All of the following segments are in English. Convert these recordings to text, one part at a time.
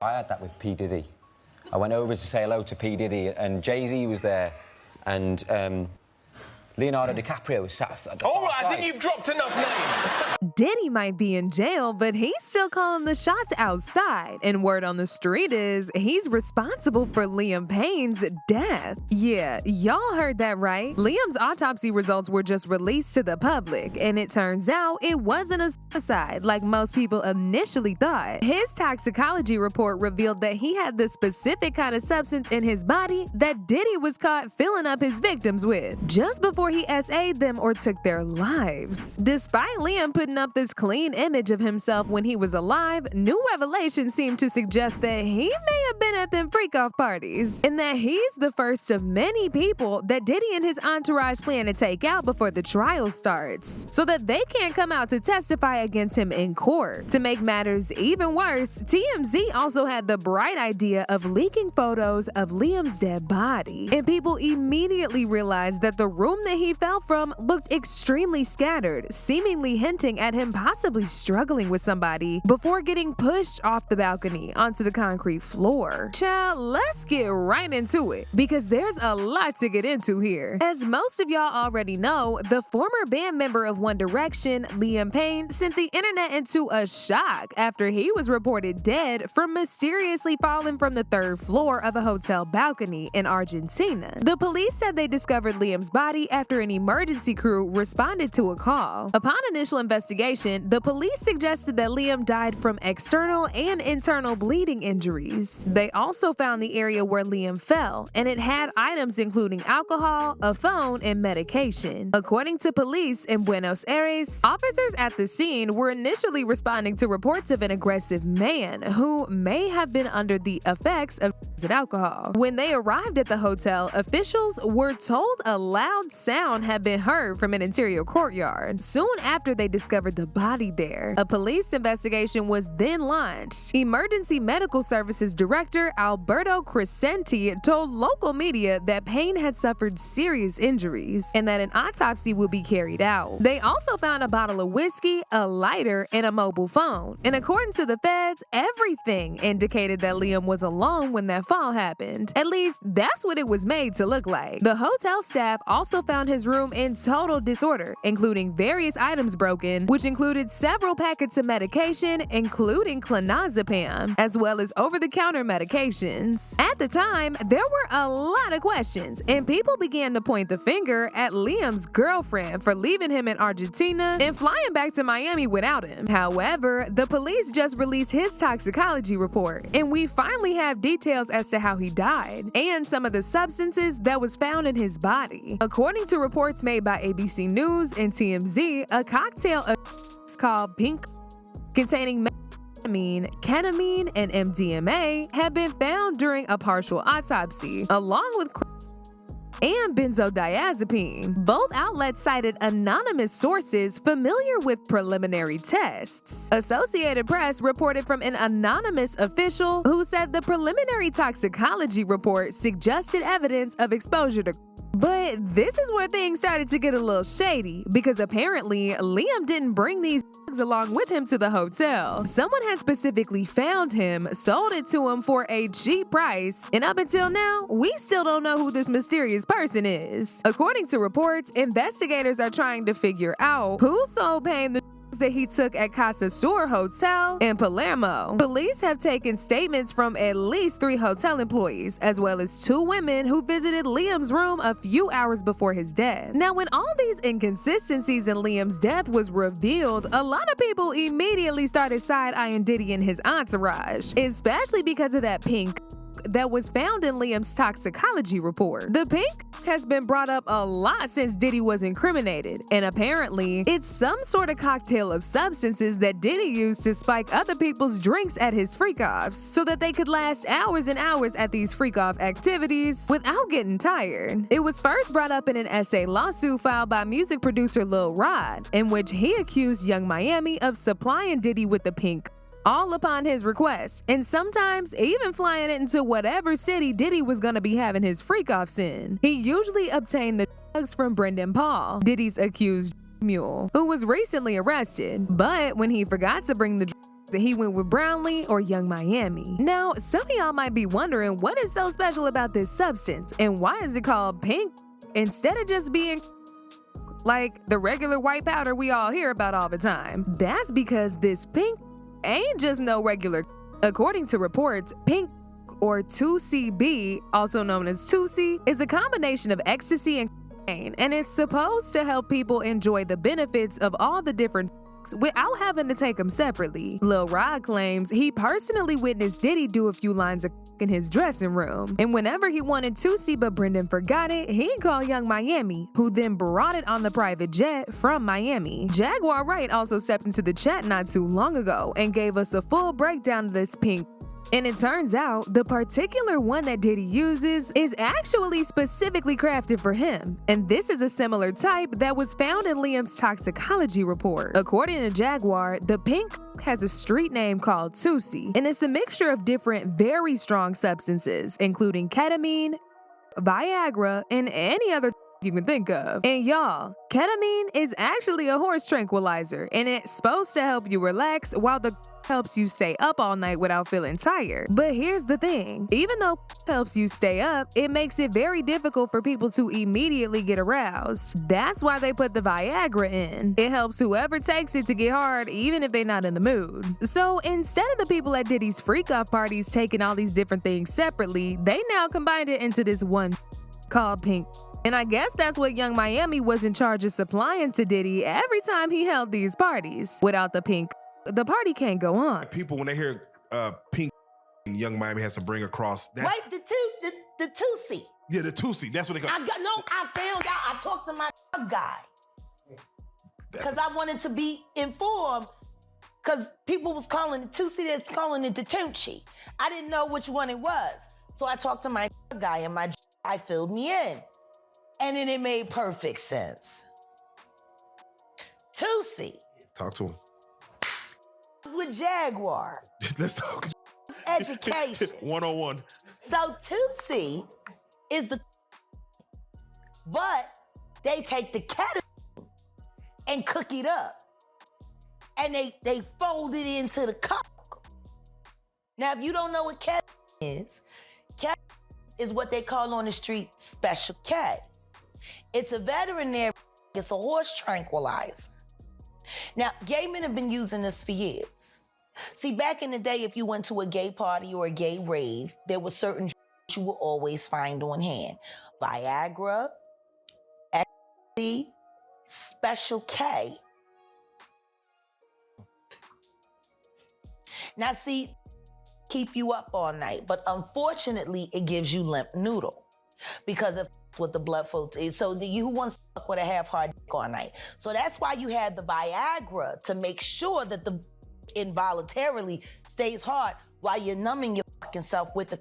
I had that with P. Diddy. I went over to say hello to P. Diddy, and Jay-Z was there, and Leonardo DiCaprio was sat at the All far right, side. I think you've dropped enough names. Diddy might be in jail, but he's still calling the shots outside. And word on the street is he's responsible for Liam Payne's death. Yeah, y'all heard that right. Liam's autopsy results were just released to the public, and it turns out it wasn't a suicide like most people initially thought. His toxicology report revealed that he had the specific kind of substance in his body that Diddy was caught filling up his victims with just before he SA'd them or took their lives. Despite Liam putting up this clean image of himself when he was alive, new revelations seem to suggest that he may have been at them freak-off parties, and that he's the first of many people that Diddy and his entourage plan to take out before the trial starts, so that they can't come out to testify against him in court. To make matters even worse, TMZ also had the bright idea of leaking photos of Liam's dead body, and people immediately realized that the room that he fell from looked extremely scattered, seemingly hinting at him possibly struggling with somebody before getting pushed off the balcony onto the concrete floor. Child, let's get right into it, because there's a lot to get into here. As most of y'all already know, the former band member of One Direction, Liam Payne, sent the internet into a shock after he was reported dead from mysteriously falling from the third floor of a hotel balcony in Argentina. The police said they discovered Liam's body after an emergency crew responded to a call. Upon initial investigation, the police suggested that Liam died from external and internal bleeding injuries. They also found the area where Liam fell, and it had items including alcohol, a phone, and medication. According to police in Buenos Aires, officers at the scene were initially responding to reports of an aggressive man who may have been under the effects of alcohol. When they arrived at the hotel, officials were told a loud sound had been heard from an interior courtyard. Soon after they discovered the body there, a police investigation was then launched. Emergency Medical Services Director Alberto Crescenti told local media that Payne had suffered serious injuries and that an autopsy will be carried out. They also found a bottle of whiskey, a lighter, and a mobile phone. And according to the feds, everything indicated that Liam was alone when that fall happened. At least, that's what it was made to look like. The hotel staff also found his room in total disorder, including various items broken, which included several packets of medication, including clonazepam, as well as over-the-counter medications. At the time, there were a lot of questions, and people began to point the finger at Liam's girlfriend for leaving him in Argentina and flying back to Miami without him. However, the police just released his toxicology report, and we finally have details as to how he died and some of the substances that was found in his body. According to reports made by ABC News and TMZ, a cocktail called Pink containing methamphetamine, ketamine, and MDMA had been found during a partial autopsy, along with and benzodiazepine. Both outlets cited anonymous sources familiar with preliminary tests. Associated Press reported from an anonymous official who said the preliminary toxicology report suggested evidence of exposure to. But this is where things started to get a little shady, because apparently Liam didn't bring these drugs along with him to the hotel. Someone had specifically found him, sold it to him for a cheap price, and up until now, we still don't know who this mysterious person is. According to reports, investigators are trying to figure out who sold Payne the that he took at Casa Sur Hotel in Palermo. Police have taken statements from at least 3 hotel employees, as well as 2 women who visited Liam's room a few hours before his death. Now, when all these inconsistencies in Liam's death was revealed, a lot of people immediately started side-eyeing Diddy and his entourage, especially because of that pink that was found in Liam's toxicology report. The pink has been brought up a lot since Diddy was incriminated, and apparently it's some sort of cocktail of substances that Diddy used to spike other people's drinks at his freak-offs so that they could last hours and hours at these freak-off activities without getting tired. It was first brought up in an essay lawsuit filed by music producer Lil Rod, in which he accused Young Miami of supplying Diddy with the pink all upon his request, and sometimes even flying it into whatever city Diddy was gonna be having his freak-offs in. He usually obtained the drugs from Brendan Paul, Diddy's accused mule, who was recently arrested. But when he forgot to bring the he went with Brownlee or Young Miami. Now, some of y'all might be wondering what is so special about this substance and why is it called pink instead of just being like the regular white powder we all hear about all the time. That's because this pink ain't just no regular. According to reports, pink or tusi, also known as tusi, is a combination of ecstasy and cocaine and is supposed to help people enjoy the benefits of all the different without having to take them separately. Lil Rod claims he personally witnessed Diddy do a few lines of in his dressing room, and whenever he wanted tusi but Brendan forgot it, he'd call Young Miami, who then brought it on the private jet from Miami. Jaguar Wright also stepped into the chat not too long ago and gave us a full breakdown of this pink. And it turns out the particular one that Diddy uses is actually specifically crafted for him. And this is a similar type that was found in Liam's toxicology report. According to Jaguar, the pink has a street name called tusi, and it's a mixture of different very strong substances, including ketamine, Viagra, and any other you can think of. And y'all, ketamine is actually a horse tranquilizer, and it's supposed to help you relax while the helps you stay up all night without feeling tired. But here's the thing, even though helps you stay up, it makes it very difficult for people to immediately get aroused. That's why they put the Viagra in. It helps whoever takes it to get hard even if they're not in the mood. So instead of the people at Diddy's freak-off parties taking all these different things separately, they now combined it into this one called pink. And I guess that's what Young Miami was in charge of supplying to Diddy every time he held these parties. Without the pink, the party can't go on. People, when they hear pink, Young Miami has to bring across. That's, wait, the tusi. Yeah, the tusi. That's what they call. I found out. I talked to my guy because I wanted to be informed. Because people was calling it tusi, that's calling it the tunchi. I didn't know which one it was, so I talked to my guy, and my guy filled me in. And then it made perfect sense. tusi. Talk to him. With Jaguar. Let's talk. Education. 101. So tusi is the, but they take the ketamine and cook it up. And they fold it into the cup. Now, if you don't know what ketamine is what they call on the street Special K. It's a veterinary, it's a horse tranquilizer. Now, gay men have been using this for years. See, back in the day, if you went to a gay party or a gay rave, there were certain drugs you would always find on hand. Viagra, ecstasy, Special K. Now, see, keep you up all night, but unfortunately, it gives you limp noodle because of what the blood flow is. So you wants to fuck with a half-hard dick all night. So that's why you have the Viagra, to make sure that the involuntarily stays hard while you're numbing your fucking self with the.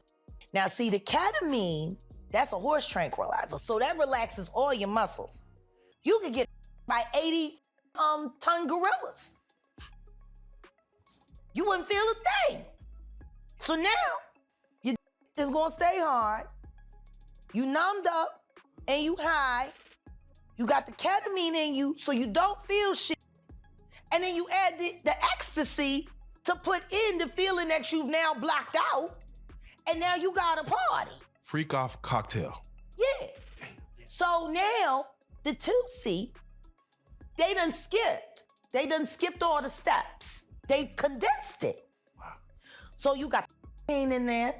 Now, see, the ketamine, that's a horse tranquilizer. So that relaxes all your muscles. You could get by 80-ton gorillas. You wouldn't feel a thing. So now, your is gonna stay hard. You numbed up and you high. You got the ketamine in you so you don't feel shit. And then you add the ecstasy to put in the feeling that you've now blocked out. And now you got a party. Freak off cocktail. Yeah. So now, the tusi, they done skipped. They done skipped all the steps. They condensed it. Wow. So you got the pain in there,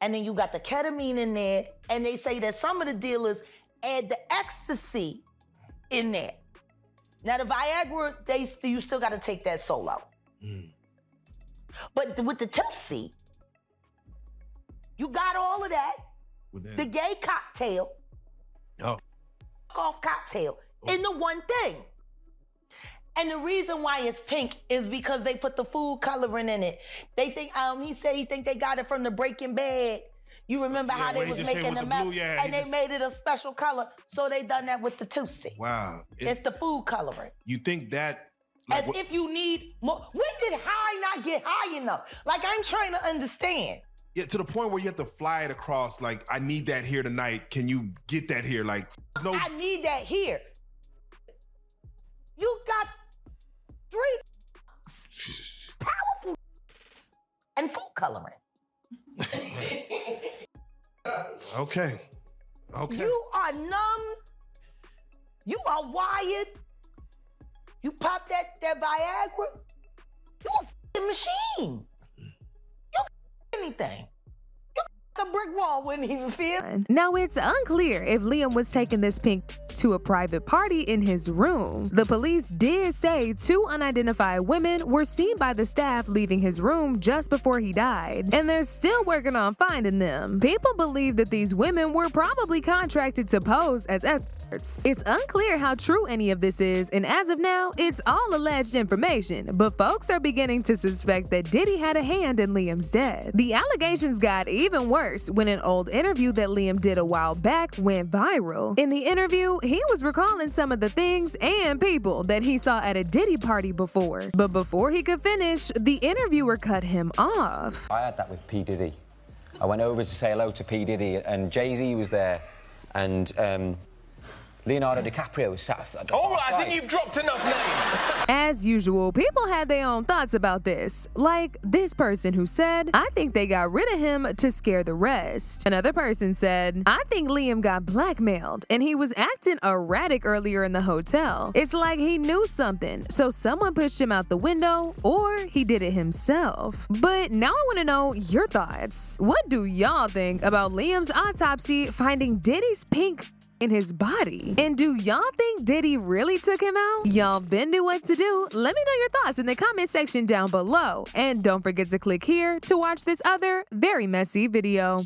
and then you got the ketamine in there, and they say that some of the dealers add the ecstasy in there. Now the Viagra, you still got to take that solo. But with the tusi, you got all of that. The gay cocktail. Oh. Off cocktail in the one thing. And the reason why it's pink is because they put the food coloring in it. They think, he said he think they got it from the Breaking Bad. You remember how they was making the meth, and they made it a special color, so they done that with the tusi. Wow. It's the food coloring. You think that... As if you need more. When did high not get high enough? Like, I'm trying to understand. Yeah, to the point where you have to fly it across, like, I need that here tonight. Can you get that here? Like, no... I need that here. You got 3 powerful and food coloring. Okay. Okay. You are numb. You are wired. You pop that Viagra. You a f***ing machine. You anything. A brick wall wouldn't even feel. Now, it's unclear if Liam was taking this pink to a private party in his room. The police did say 2 unidentified women were seen by the staff leaving his room just before he died, and they're still working on finding them. People believe that these women were probably contracted to pose as escorts. It's unclear how true any of this is, and as of now, it's all alleged information, but folks are beginning to suspect that Diddy had a hand in Liam's death. The allegations got even worse when an old interview that Liam did a while back went viral. In the interview, he was recalling some of the things and people that he saw at a Diddy party before. But before he could finish, the interviewer cut him off. I had that with P. Diddy. I went over to say hello to P. Diddy, and Jay-Z was there, and Leonardo DiCaprio was sat at the All far right, I side. think you've dropped enough names. As usual, people had their own thoughts about this, like this person who said, "I think they got rid of him to scare the rest." Another person said, "I think Liam got blackmailed and he was acting erratic earlier in the hotel. It's like he knew something, so someone pushed him out the window, or he did it himself." But now I want to know your thoughts. What do y'all think about Liam's autopsy finding Diddy's pink in his body? And do y'all think Diddy really took him out? Y'all been knew what to do. Let me know your thoughts in the comment section down below. And don't forget to click here to watch this other very messy video.